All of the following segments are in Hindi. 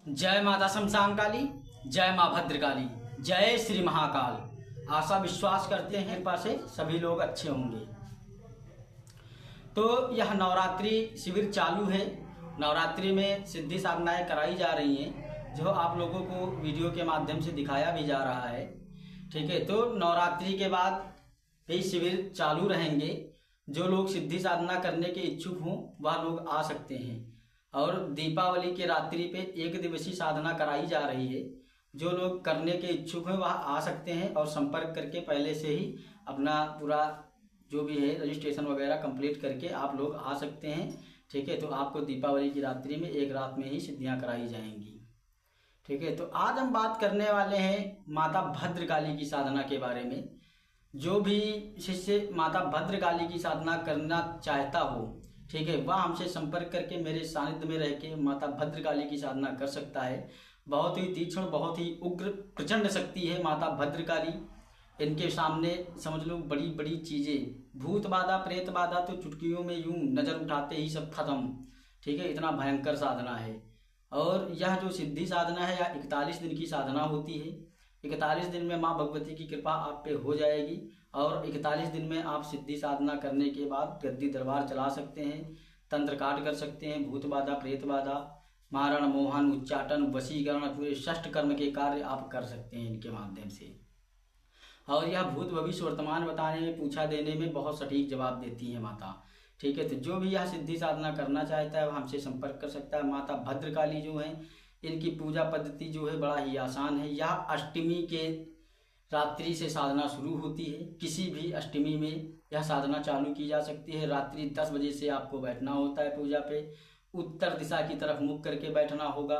जय माता शमशान काली, जय माँ भद्रकाली, जय श्री महाकाल। आशा विश्वास करते हैं कृपा से सभी लोग अच्छे होंगे। तो यह नवरात्रि शिविर चालू है। नवरात्रि में सिद्धि साधनाएं कराई जा रही हैं, जो आप लोगों को वीडियो के माध्यम से दिखाया भी जा रहा है। ठीक है, तो नवरात्रि के बाद भी शिविर चालू रहेंगे। जो लोग सिद्धि साधना करने के इच्छुक हों वह लोग आ सकते हैं। और दीपावली के रात्रि पे 1 दिवसीय साधना कराई जा रही है। जो लोग करने के इच्छुक हैं वह आ सकते हैं और संपर्क करके पहले से ही अपना पूरा जो भी है रजिस्ट्रेशन वगैरह कंप्लीट करके आप लोग आ सकते हैं। ठीक है, तो आपको दीपावली की रात्रि में 1 रात में ही सिद्धियां कराई जाएंगी। ठीक है, तो आज हम बात करने वाले हैं माता भद्रकाली की साधना के बारे में। जो भी शिष्य माता भद्रकाली की साधना करना चाहता हो, ठीक है, वह हमसे संपर्क करके मेरे सानिध्य में रह के माता भद्रकाली की साधना कर सकता है। बहुत ही तीक्ष्ण, बहुत ही उग्र प्रचंड शक्ति है माता भद्रकाली। इनके सामने समझ लो बड़ी बड़ी चीजें, भूत बाधा प्रेत बाधा तो चुटकियों में यूं नजर उठाते ही सब खत्म। ठीक है, इतना भयंकर साधना है। और यह जो सिद्धि साधना है यह 41 दिन की साधना होती है। 41 दिन में माँ भगवती की कृपा आप पे हो जाएगी और 41 दिन में आप सिद्धि साधना करने के बाद गद्दी दरबार चला सकते हैं, तंत्र काट कर सकते हैं, भूत बाधा प्रेत बाधा, मारण मोहन उच्चाटन वशीकरण पूरे 6 कर्म के कार्य आप कर सकते हैं इनके माध्यम से। और यह भूत भविष्य वर्तमान बताने में, पूछा देने में बहुत सटीक जवाब देती है माता। ठीक है, तो जो भी यह सिद्धि साधना करना चाहता है वह हमसे संपर्क कर सकता है। माता भद्रकाली जो है इनकी पूजा पद्धति जो है बड़ा ही आसान है। यह अष्टमी के रात्रि से साधना शुरू होती है। किसी भी अष्टमी में यह साधना चालू की जा सकती है। रात्रि 10 बजे से आपको बैठना होता है पूजा पे। उत्तर दिशा की तरफ मुख करके बैठना होगा।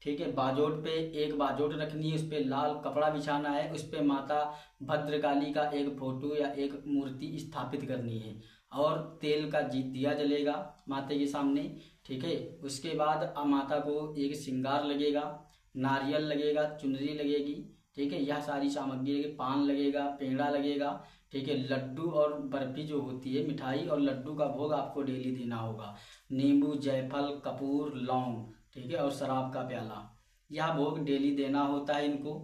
ठीक है, बाजोट पे एक बाजोट रखनी है, उस पर लाल कपड़ा बिछाना है, उस पर माता भद्रकाली का एक फोटो या एक मूर्ति स्थापित करनी है और तेल का दिया जलेगा माता के सामने। ठीक है, उसके बाद माता को एक श्रृंगार लगेगा, नारियल लगेगा, चुनरी लगेगी। ठीक है, यह सारी सामग्री लगेगी, पान लगेगा, पेड़ा लगेगा। ठीक है, लड्डू और बर्फी जो होती है मिठाई और लड्डू का भोग आपको डेली देना होगा। नींबू, जायफल, कपूर, लौंग, ठीक है, और शराब का प्याला, यह भोग डेली देना होता है इनको।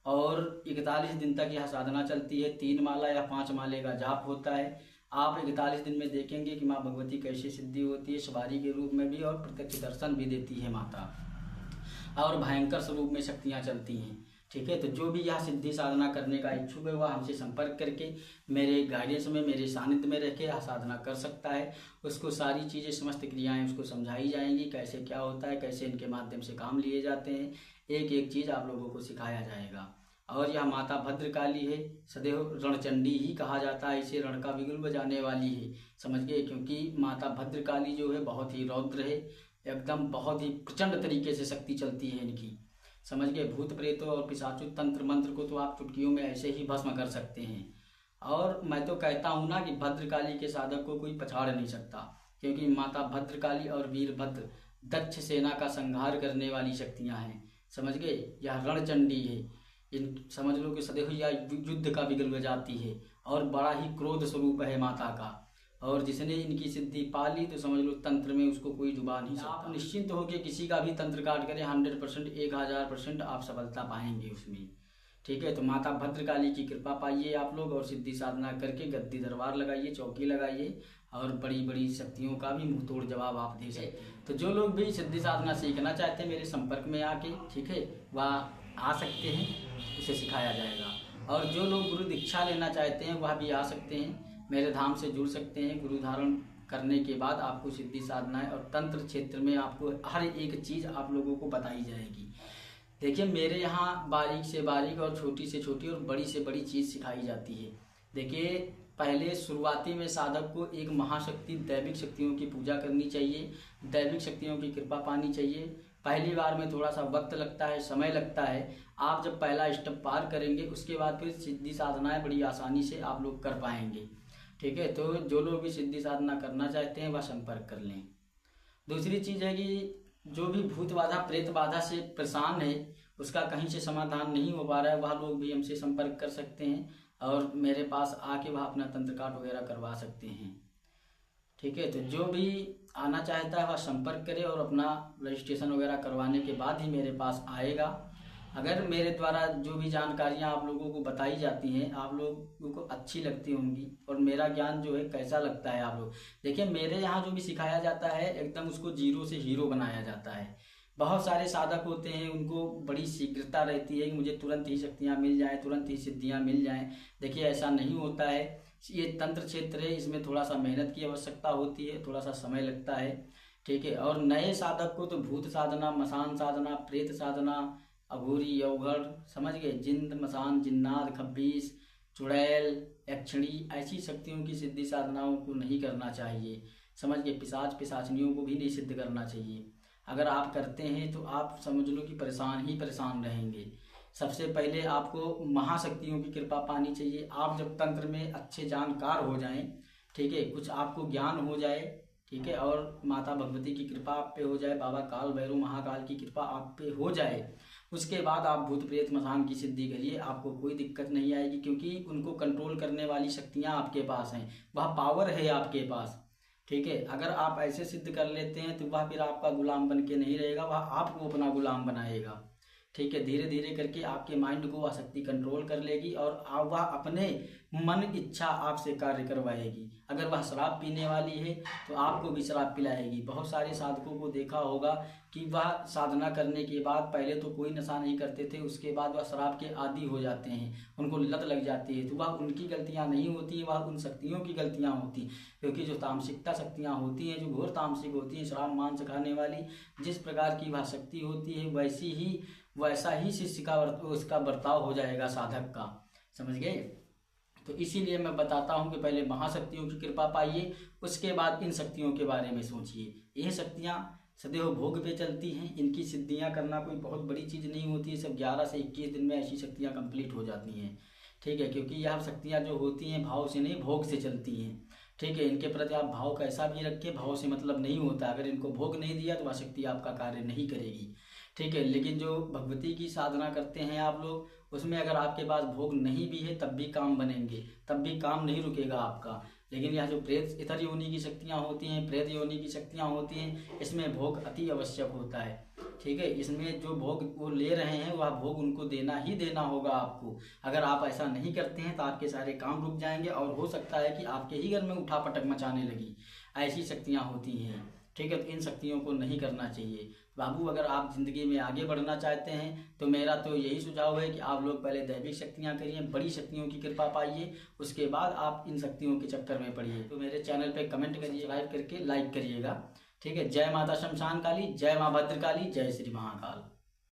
और 41 दिन तक यह साधना चलती है। 3 माला या 5 माले का जाप होता है। आप 41 दिन में देखेंगे कि माँ भगवती कैसे सिद्धि होती है, सवारी के रूप में भी और प्रत्यक्ष दर्शन भी देती है माता, और भयंकर स्वरूप में शक्तियाँ चलती हैं। ठीक है, तो जो भी यह सिद्धि साधना करने का इच्छुक है वह हमसे संपर्क करके मेरे गाइडेंस में, मेरे सानिध्य में रह के यह साधना कर सकता है। उसको सारी चीज़ें, समस्त क्रियाएं उसको समझाई जाएंगी, कैसे क्या होता है, कैसे इनके माध्यम से काम लिए जाते हैं। एक एक चीज़ आप लोगों को सिखाया जाएगा। और यह माता भद्रकाली है, सदैव रणचंडी ही कहा जाता है इसे, रण का बिगुल बजाने वाली है, समझ गए। क्योंकि माता भद्रकाली जो है बहुत ही रौद्र है, एकदम बहुत ही प्रचंड तरीके से शक्ति चलती है इनकी, समझ गए। भूत प्रेतों और पिशाचों तंत्र मंत्र को तो आप चुटकियों में ऐसे ही भस्म कर सकते हैं। और मैं तो कहता हूँ ना कि भद्रकाली के साधक को कोई पछाड़ नहीं सकता, क्योंकि माता भद्रकाली और वीरभद्र दक्ष सेना का संहार करने वाली शक्तियाँ हैं, समझ गए। यह रणचंडी है, इन समझ लो कि सदैव यह युद्ध का बिगुल बजाती है और बड़ा ही क्रोध स्वरूप है माता का। और जिसने इनकी सिद्धि पाली तो समझ लो तंत्र में उसको कोई डुबा नहीं सकता। आप निश्चिंत होकर किसी का भी तंत्र काट करें, 100% 1000% आप सफलता पाएंगे उसमें। ठीक है, तो माता भद्रकाली की कृपा पाइए आप लोग और सिद्धि साधना करके गद्दी दरबार लगाइए, चौकी लगाइए और बड़ी बड़ी शक्तियों का भी मुंह तोड़ जवाब आप दे सकते हैं। तो जो लोग भी सिद्धि साधना सीखना चाहते हैं मेरे संपर्क में आके, ठीक है, वह आ सकते हैं, उसे सिखाया जाएगा। और जो लोग गुरु दीक्षा लेना चाहते हैं वह भी आ सकते हैं, मेरे धाम से जुड़ सकते हैं। गुरु धारण करने के बाद आपको सिद्धि साधनाएं और तंत्र क्षेत्र में आपको हर एक चीज़ आप लोगों को बताई जाएगी। देखिए, मेरे यहाँ बारीक से बारीक और छोटी से छोटी और बड़ी से बड़ी चीज़ सिखाई जाती है। देखिए, पहले शुरुआती में साधक को एक महाशक्ति दैविक शक्तियों की पूजा करनी चाहिए, दैविक शक्तियों की कृपा पानी चाहिए। पहली बार में थोड़ा सा वक्त लगता है, समय लगता है। आप जब पहला स्टेप पार करेंगे उसके बाद फिर सिद्धि साधनाएं बड़ी आसानी से आप लोग कर पाएंगे। ठीक है, तो जो लोग भी सिद्धि साधना करना चाहते हैं वह संपर्क कर लें। दूसरी चीज़ है कि जो भी भूत बाधा प्रेत बाधा से परेशान है, उसका कहीं से समाधान नहीं हो पा रहा है, वह लोग भी हमसे संपर्क कर सकते हैं और मेरे पास आके वह अपना तंत्र काट वगैरह करवा सकते हैं। ठीक है, तो जो भी आना चाहता है वह संपर्क करे और अपना रजिस्ट्रेशन वगैरह करवाने के बाद ही मेरे पास आएगा। अगर मेरे द्वारा जो भी जानकारियां आप लोगों को बताई जाती हैं आप लोगों को अच्छी लगती होंगी और मेरा ज्ञान जो है कैसा लगता है आप लोग देखिए, मेरे यहाँ जो भी सिखाया जाता है एकदम उसको जीरो से हीरो बनाया जाता है। बहुत सारे साधक होते हैं, उनको बड़ी शीघ्रता रहती है कि मुझे तुरंत ही शक्तियाँ मिल जाएं, तुरंत ही सिद्धियाँ मिल जाएं। देखिए ऐसा नहीं होता है। ये तंत्र क्षेत्र है, इसमें थोड़ा सा मेहनत की आवश्यकता होती है, थोड़ा सा समय लगता है, ठीक है। और नए साधक को तो भूत साधना, मसान साधना, प्रेत साधना, अघोरी, अवघड़, समझ गए, जिंद, मसान, जिन्नात, खब्बीस, चुड़ैल, यक्षिणी, ऐसी शक्तियों की सिद्धि साधनाओं को नहीं करना चाहिए। समझ गए, पिशाच पिशाचनियों को भी नहीं सिद्ध करना चाहिए। अगर आप करते हैं तो आप समझ लो कि परेशान ही परेशान रहेंगे। सबसे पहले आपको महाशक्तियों की कृपा पानी चाहिए। आप जब तंत्र में अच्छे जानकार हो जाएं, ठीक है, कुछ आपको ज्ञान हो जाए, ठीक है, और माता भगवती की कृपा आप पे हो जाए, बाबा काल भैरव महाकाल की कृपा आप पे हो जाए, उसके बाद आप भूत प्रेत मसान की सिद्धि करिए, आपको कोई दिक्कत नहीं आएगी, क्योंकि उनको कंट्रोल करने वाली शक्तियाँ आपके पास हैं, वह पावर है आपके पास, ठीक है। अगर आप ऐसे सिद्ध कर लेते हैं तो वह फिर आपका गुलाम बन के नहीं रहेगा, वह आपको अपना गुलाम बनाएगा, ठीक है। धीरे धीरे करके आपके माइंड को वह शक्ति कंट्रोल कर लेगी और वह अपने मन इच्छा आपसे कार्य करवाएगी। अगर वह शराब पीने वाली है तो आपको भी शराब पिलाएगी। बहुत सारे साधकों को देखा होगा कि वह साधना करने के बाद पहले तो कोई नशा नहीं करते थे, उसके बाद वह शराब के आदी हो जाते हैं, उनको लत लग जाती है। तो वह उनकी गलतियां नहीं होती, वह उन शक्तियों की गलतियां होती, क्योंकि जो तामसिकता शक्तियां होती हैं, जो घोर तामसिक होती हैं, शराब मांस खाने वाली, जिस प्रकार की वह शक्ति होती है वैसा ही शिष्य का उसका बर्ताव हो जाएगा साधक का, समझ गए। तो इसीलिए मैं बताता हूँ कि पहले महाशक्तियों की कृपा पाइए, उसके बाद इन शक्तियों के बारे में सोचिए। ये शक्तियाँ सदैव भोग पे चलती हैं, इनकी सिद्धियाँ करना कोई बहुत बड़ी चीज़ नहीं होती है। सब 11 से 21 दिन में ऐसी शक्तियाँ कंप्लीट हो जाती हैं, ठीक है, क्योंकि यह शक्तियाँ जो होती हैं भाव से नहीं भोग से चलती हैं, ठीक है। इनके प्रति आप भाव कैसा भी रखें, भाव से मतलब नहीं होता। अगर इनको भोग नहीं दिया तो वह शक्ति आपका कार्य नहीं करेगी, ठीक है। लेकिन जो भगवती की साधना करते हैं आप लोग, उसमें अगर आपके पास भोग नहीं भी है तब भी काम बनेंगे, तब भी काम नहीं रुकेगा आपका। लेकिन यह जो प्रेत इतर योनि की शक्तियाँ होती हैं, प्रेत योनि की शक्तियाँ होती हैं, इसमें भोग अति आवश्यक होता है, ठीक है। इसमें जो भोग वो ले रहे हैं वह भोग उनको देना ही देना होगा आपको। अगर आप ऐसा नहीं करते हैं तो आपके सारे काम रुक जाएंगे और हो सकता है कि आपके ही घर में उठापटक मचाने लगी, ऐसी शक्तियाँ होती हैं, ठीक है। तो इन शक्तियों को नहीं करना चाहिए। बाबू अगर आप ज़िंदगी में आगे बढ़ना चाहते हैं तो मेरा तो यही सुझाव है कि आप लोग पहले दैविक शक्तियाँ करिए, बड़ी शक्तियों की कृपा पाइए, उसके बाद आप इन शक्तियों के चक्कर में पड़िए। तो मेरे चैनल पे कमेंट करिए, सब्सक्राइब करके लाइक करिएगा, ठीक है। जय माता शमशान काली, जय माँ भद्रकाली, जय श्री महाकाल।